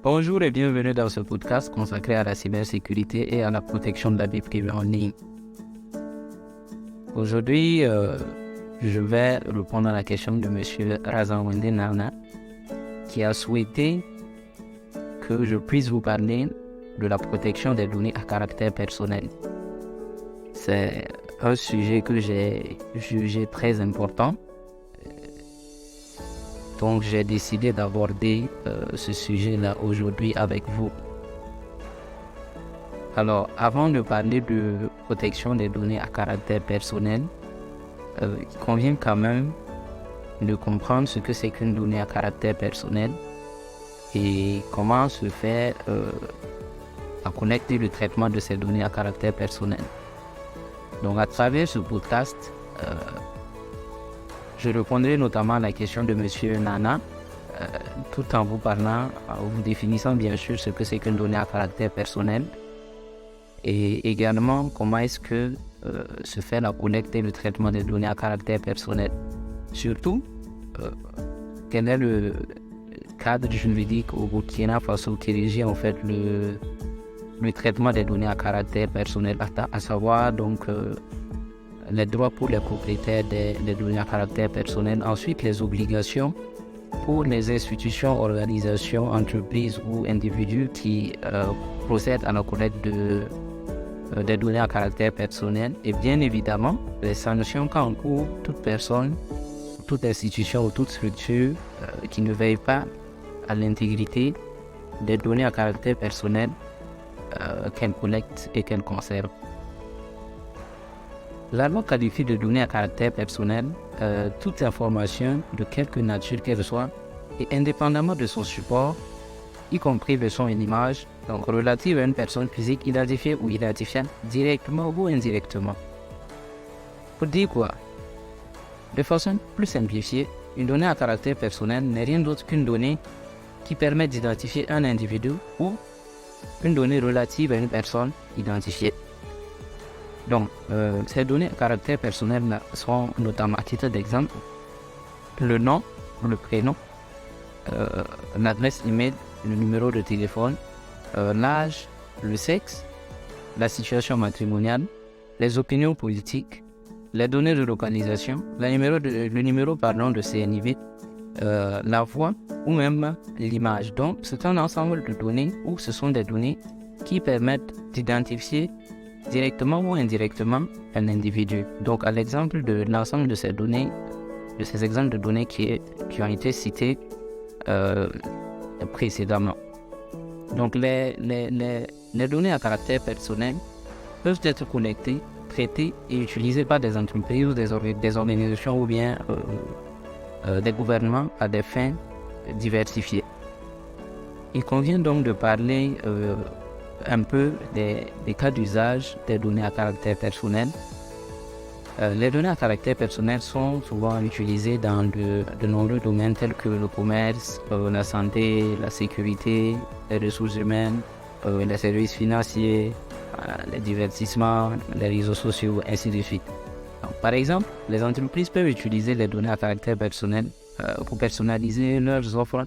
Bonjour et bienvenue dans ce podcast consacré à la cybersécurité et à la protection de la vie privée en ligne. Aujourd'hui, je vais répondre à la question de M. Razanwende Nana qui a souhaité que je puisse vous parler de la protection des données à caractère personnel. C'est un sujet que j'ai jugé très important. Donc, j'ai décidé d'aborder ce sujet-là aujourd'hui avec vous. Alors, avant de parler de protection des données à caractère personnel, il convient quand même de comprendre ce que c'est qu'une donnée à caractère personnel et comment se fait à connecter le traitement de ces données à caractère personnel. Donc, à travers ce podcast, je répondrai notamment à la question de M. Nana, tout en vous parlant, en vous définissant bien sûr ce que c'est qu'une donnée à caractère personnel et également comment est-ce que se fait la collecte et le traitement des données à caractère personnel. Surtout, quel est le cadre juridique au Burkina Faso qui régit en fait le traitement des données à caractère personnel, à savoir donc les droits pour les propriétaires des données à caractère personnel, ensuite les obligations pour les institutions, organisations, entreprises ou individus qui procèdent à la collecte des données à caractère personnel et bien évidemment les sanctions qu'encourt toute personne, toute institution ou toute structure qui ne veille pas à l'intégrité des données à caractère personnel qu'elle collecte et qu'elle conserve. La loi qualifie de données à caractère personnel toute information de quelque nature qu'elle soit et indépendamment de son support, y compris le son et l'image, donc relative à une personne physique identifiée ou identifiable directement ou indirectement. Pour dire quoi? De façon plus simplifiée, une donnée à caractère personnel n'est rien d'autre qu'une donnée qui permet d'identifier un individu ou une donnée relative à une personne identifiée. Donc, ces données à caractère personnel sont notamment, à titre d'exemple, le nom, le prénom, l'adresse email, le numéro de téléphone, l'âge, le sexe, la situation matrimoniale, les opinions politiques, les données de localisation, le numéro de CNIV, la voix ou même l'image. Donc, c'est un ensemble de données ou ce sont des données qui permettent d'identifier directement ou indirectement un individu. Donc, à l'exemple de l'ensemble de ces données, de ces exemples de données qui ont été cités précédemment. Donc, les données à caractère personnel peuvent être collectées, traitées et utilisées par des entreprises ou des organisations ou bien des gouvernements à des fins diversifiées. Il convient donc de parler un peu des cas d'usage des données à caractère personnel. Les données à caractère personnel sont souvent utilisées dans de nombreux domaines tels que le commerce, la santé, la sécurité, les ressources humaines, les services financiers, les divertissements, les réseaux sociaux, ainsi de suite. Donc, par exemple, les entreprises peuvent utiliser les données à caractère personnel pour personnaliser leurs offres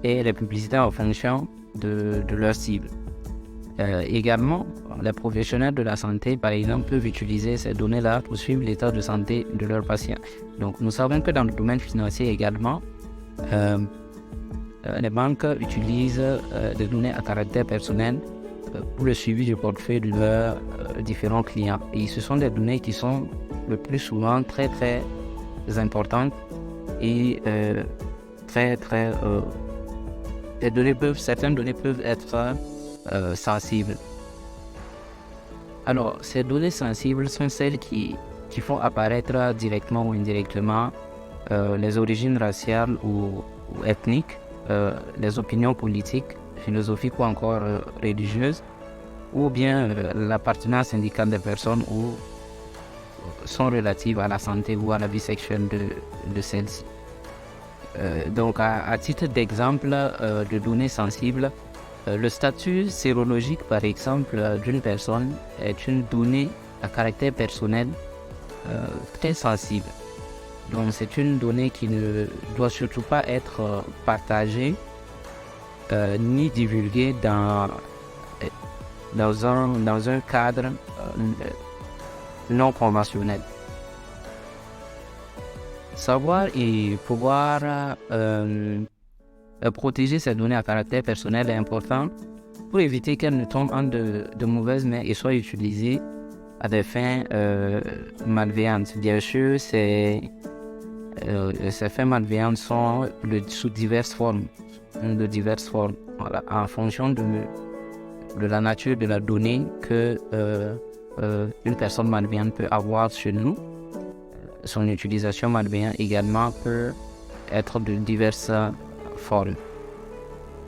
et les publicités en fonction de leur cible. Également, les professionnels de la santé, par exemple, peuvent utiliser ces données-là pour suivre l'état de santé de leurs patients. Donc, nous savons que dans le domaine financier également, les banques utilisent des données à caractère personnel pour le suivi du portefeuille de leurs différents clients. Et ce sont des données qui sont le plus souvent très, très importantes et certaines données peuvent être sensibles. Alors, ces données sensibles sont celles qui font apparaître directement ou indirectement les origines raciales ou ethniques, les opinions politiques, philosophiques ou encore religieuses, ou bien l'appartenance syndicale des personnes ou sont relatives à la santé ou à la vie sexuelle de celles-ci. Donc, à titre d'exemple de données sensibles, le statut sérologique, par exemple, d'une personne est une donnée à caractère personnel très sensible. Donc, c'est une donnée qui ne doit surtout pas être partagée ni divulguées dans un cadre non conventionnel. Savoir et pouvoir protéger ces données à caractère personnel est important pour éviter qu'elles ne tombent en de mauvaises mains et soient utilisées à des fins malveillantes. Bien sûr, ces fins malveillantes sont sous diverses formes. Voilà, en fonction de la nature de la donnée que une personne malveillante peut avoir sur nous. Son utilisation malveillante également peut être de diverses formes.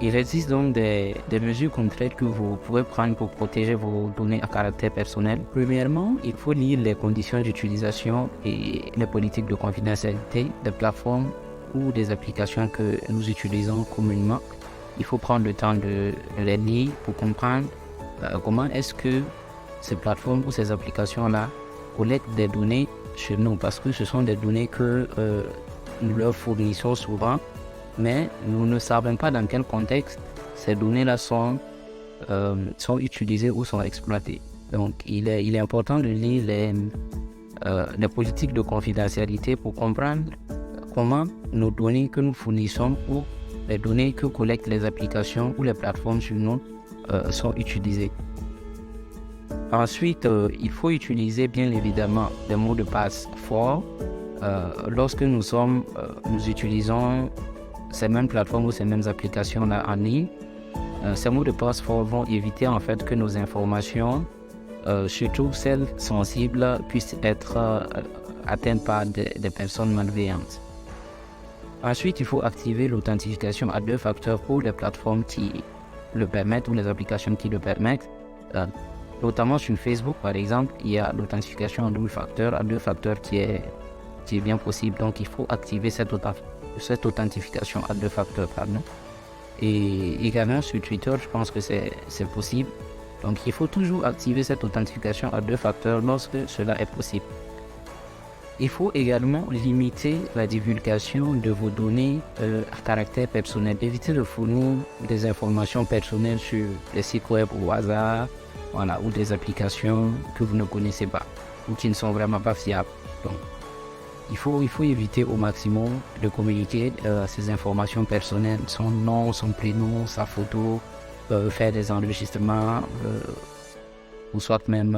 Il existe donc des mesures concrètes que vous pouvez prendre pour protéger vos données à caractère personnel. Premièrement, il faut lire les conditions d'utilisation et les politiques de confidentialité des plateformes ou des applications que nous utilisons communément. Il faut prendre le temps de les lire pour comprendre comment est-ce que ces plateformes ou ces applications-là collectent des données chez nous, parce que ce sont des données que nous leur fournissons souvent, mais nous ne savons pas dans quel contexte ces données-là sont utilisées ou sont exploitées. Donc il est important de lire les politiques de confidentialité pour comprendre comment nos données que nous fournissons ou les données que collectent les applications ou les plateformes sur nous sont utilisées. Ensuite, il faut utiliser bien évidemment des mots de passe forts lorsque nous utilisons ces mêmes plateformes ou ces mêmes applications en ligne. Ces mots de passe forts vont éviter en fait que nos informations, surtout celles sensibles, puissent être atteintes par des personnes malveillantes. Ensuite, il faut activer l'authentification à 2 facteurs pour les plateformes qui le permettent ou les applications qui le permettent. Notamment sur Facebook, par exemple, il y a l'authentification à 2 facteurs qui est bien possible. Donc, il faut activer cette authentification à 2 facteurs. Et également sur Twitter, je pense que c'est possible. Donc, il faut toujours activer cette authentification à 2 facteurs lorsque cela est possible. Il faut également limiter la divulgation de vos données à caractère personnel. Évitez de fournir des informations personnelles sur les sites web au hasard, voilà, ou des applications que vous ne connaissez pas ou qui ne sont vraiment pas fiables. Donc, il faut éviter au maximum de communiquer ces informations personnelles, son nom, son prénom, sa photo, faire des enregistrements, ou soit même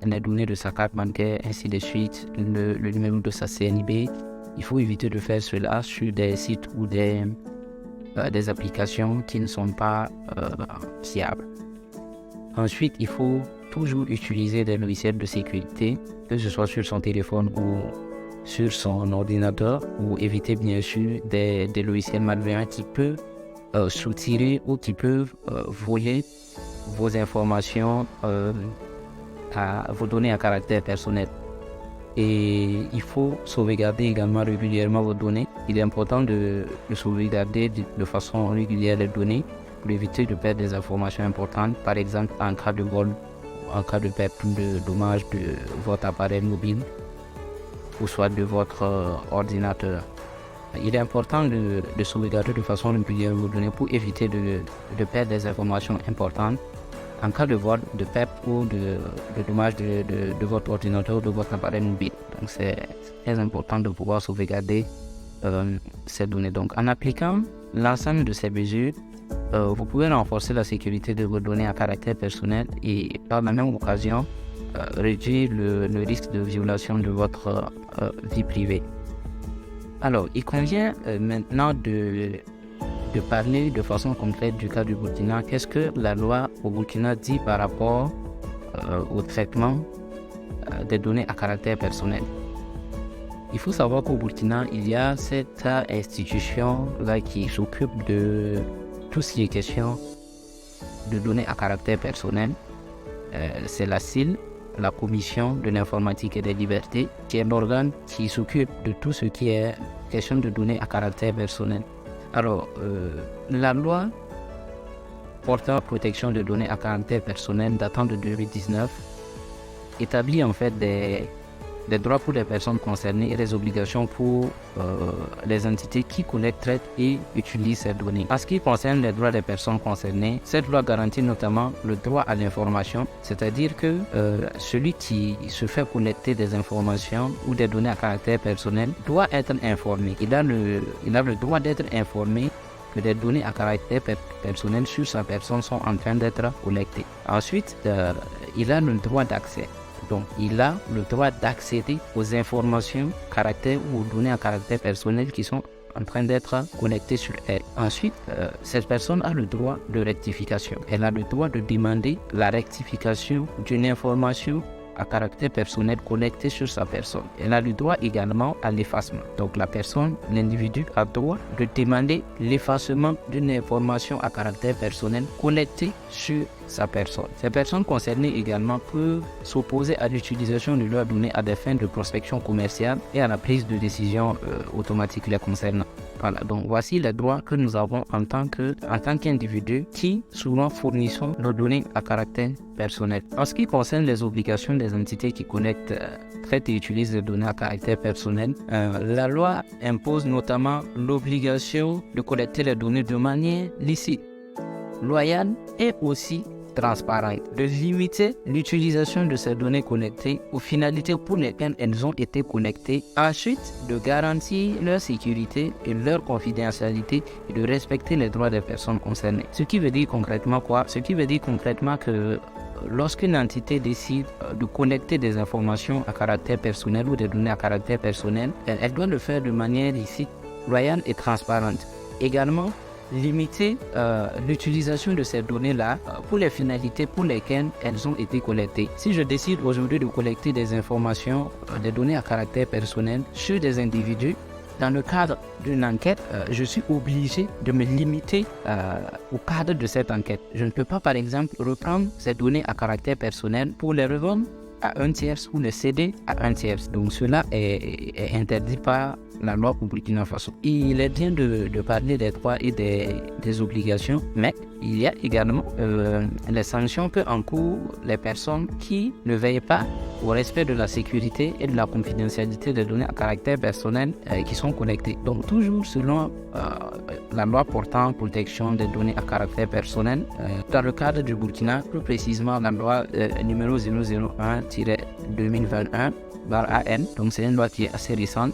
les données de sa carte bancaire, ainsi de suite, le numéro de sa CNIB. Il faut éviter de faire cela sur des sites ou des applications qui ne sont pas fiables. Ensuite, il faut toujours utiliser des logiciels de sécurité, que ce soit sur son téléphone ou sur son ordinateur, ou éviter bien sûr des logiciels malveillants qui peuvent soutirer ou qui peuvent voler vos informations, vos données à caractère personnel. Et il faut sauvegarder également régulièrement vos données. Il est important de sauvegarder de façon régulière les données pour éviter de perdre des informations importantes, par exemple en cas de vol, en cas de perte de dommages de votre appareil mobile ou soit de votre ordinateur. Il est important de sauvegarder de façon régulière vos données pour éviter de perdre des informations importantes en cas de vol, de perte ou de dommages de votre ordinateur ou de votre appareil mobile. Donc c'est très important de pouvoir sauvegarder ces données. Donc en appliquant l'ensemble de ces mesures, vous pouvez renforcer la sécurité de vos données à caractère personnel et par la même occasion réduire le risque de violation de votre vie privée. Alors, il convient maintenant de parler de façon concrète du cas du Burkina. Qu'est-ce que la loi au Burkina dit par rapport au traitement des données à caractère personnel? Il faut savoir qu'au Burkina, il y a cette institution-là qui s'occupe de tout ce qui est question de données à caractère personnel. C'est la CIL, la Commission de l'informatique et des libertés, qui est l'organe qui s'occupe de tout ce qui est question de données à caractère personnel. Alors, la loi portant protection de données à caractère personnel datant de 2019 établit en fait des droits pour les personnes concernées et des obligations pour les entités qui collectent, traitent et utilisent ces données. En ce qui concerne les droits des personnes concernées, cette loi garantit notamment le droit à l'information, c'est-à-dire que celui qui se fait collecter des informations ou des données à caractère personnel doit être informé. Il a le droit d'être informé que des données à caractère personnel sur sa personne sont en train d'être collectées. Ensuite, il a le droit d'accès. Donc, il a le droit d'accéder aux informations caractère ou aux données à caractère personnel qui sont en train d'être connectées sur elle. Ensuite, cette personne a le droit de rectification. Elle a le droit de demander la rectification d'une information à caractère personnel connecté sur sa personne. Elle a le droit également à l'effacement. Donc la personne, l'individu a le droit de demander l'effacement d'une information à caractère personnel connectée sur sa personne. Ces personnes concernées également peuvent s'opposer à l'utilisation de leurs données à des fins de prospection commerciale et à la prise de décision automatique les concernant. Voilà, donc voici les droits que nous avons en tant qu'individu qui souvent fournissons nos données à caractère personnel. En ce qui concerne les obligations des entités qui connectent, traitent et utilisent les données à caractère personnel, la loi impose notamment l'obligation de collecter les données de manière licite, loyale et aussi transparente, de limiter l'utilisation de ces données connectées aux finalités pour lesquelles elles ont été connectées, ensuite de garantir leur sécurité et leur confidentialité et de respecter les droits des personnes concernées. Ce qui veut dire concrètement quoi? Ce qui veut dire concrètement que lorsqu'une entité décide de connecter des informations à caractère personnel ou des données à caractère personnel, elle doit le faire de manière licite, loyale et transparente. Également, limiter l'utilisation de ces données-là pour les finalités pour lesquelles elles ont été collectées. Si je décide aujourd'hui de collecter des informations, des données à caractère personnel sur des individus, dans le cadre d'une enquête, je suis obligé de me limiter au cadre de cette enquête. Je ne peux pas, par exemple, reprendre ces données à caractère personnel pour les revendre à un tiers ou les céder à un tiers. Donc cela est interdit par la loi au Burkina Faso. Il est bien de parler des droits et des obligations, mais il y a également les sanctions que encourent les personnes qui ne veillent pas au respect de la sécurité et de la confidentialité des données à caractère personnel qui sont connectées. Donc toujours selon la loi portant protection des données à caractère personnel, dans le cadre du Burkina, plus précisément la loi numéro 001-2021, AN, donc c'est une loi qui est assez récente.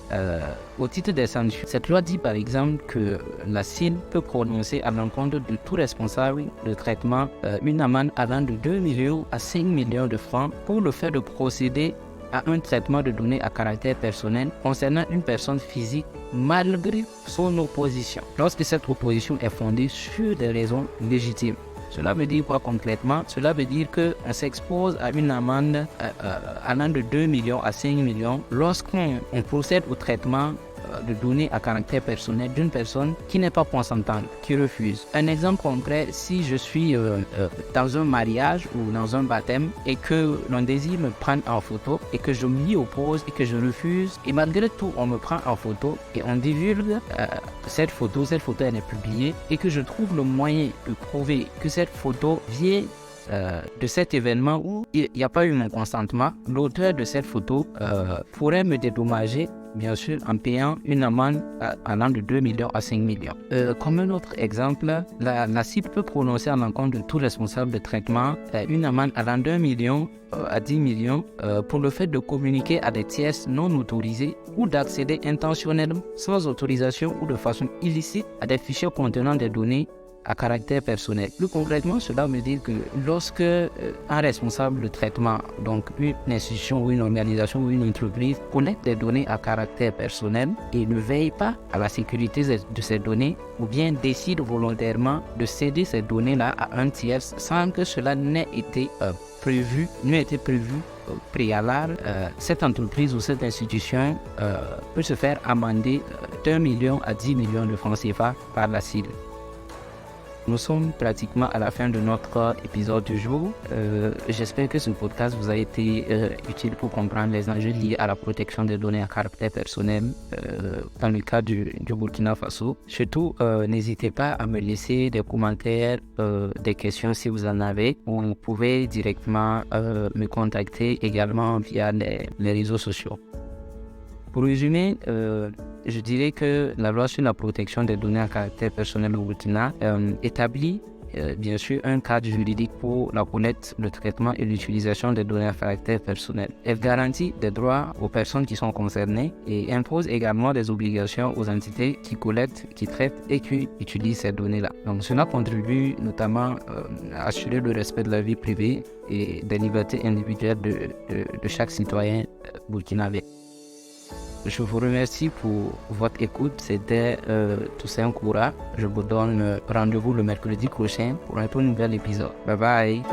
Au titre des sanctions, cette loi dit par exemple que la CIN peut prononcer à l'encontre de tout responsable de traitement une amende allant de 2 millions à 5 millions de francs pour le fait de procéder à un traitement de données à caractère personnel concernant une personne physique malgré son opposition, lorsque cette opposition est fondée sur des raisons légitimes. Cela veut dire quoi concrètement? Cela veut dire qu'on s'expose à une amende allant de 2 millions à 5 millions lorsqu'on procède au traitement de données à caractère personnel d'une personne qui n'est pas consentante, qui refuse. Un exemple concret, si je suis dans un mariage ou dans un baptême et que l'on désire me prendre en photo et que je m'y oppose et que je refuse et malgré tout on me prend en photo et on divulgue cette photo elle est publiée et que je trouve le moyen de prouver que cette photo vient de cet événement où il n'y a pas eu mon consentement, l'auteur de cette photo pourrait me dédommager, bien sûr, en payant une amende allant de 2 millions à 5 millions. Comme un autre exemple, la CIP peut prononcer à l'encontre de tout responsable de traitement une amende allant d'1 million à 10 millions pour le fait de communiquer à des tierces non autorisés ou d'accéder intentionnellement, sans autorisation ou de façon illicite à des fichiers contenant des données à caractère personnel. Plus concrètement, cela veut dire que lorsque un responsable de traitement, donc une institution ou une organisation ou une entreprise, collecte des données à caractère personnel et ne veille pas à la sécurité de ces données ou bien décide volontairement de céder ces données-là à un tiers sans que cela n'ait été prévu préalable, cette entreprise ou cette institution peut se faire amender d'1 million à 10 millions de francs CFA par la CIL. Nous sommes pratiquement à la fin de notre épisode du jour. J'espère que ce podcast vous a été utile pour comprendre les enjeux liés à la protection des données à caractère personnel dans le cas du Burkina Faso. Surtout, n'hésitez pas à me laisser des commentaires, des questions si vous en avez. Vous pouvez directement me contacter également via les réseaux sociaux. Pour résumer, je dirais que la loi sur la protection des données à caractère personnel au Burkina établit bien sûr un cadre juridique pour la collecte, le traitement et l'utilisation des données à caractère personnel. Elle garantit des droits aux personnes qui sont concernées et impose également des obligations aux entités qui collectent, qui traitent et qui utilisent ces données-là. Donc cela contribue notamment à assurer le respect de la vie privée et des libertés individuelles de chaque citoyen burkinabé. Je vous remercie pour votre écoute. C'était Toussaint Koura. Je vous donne rendez-vous le mercredi prochain pour un tout nouvel épisode. Bye bye.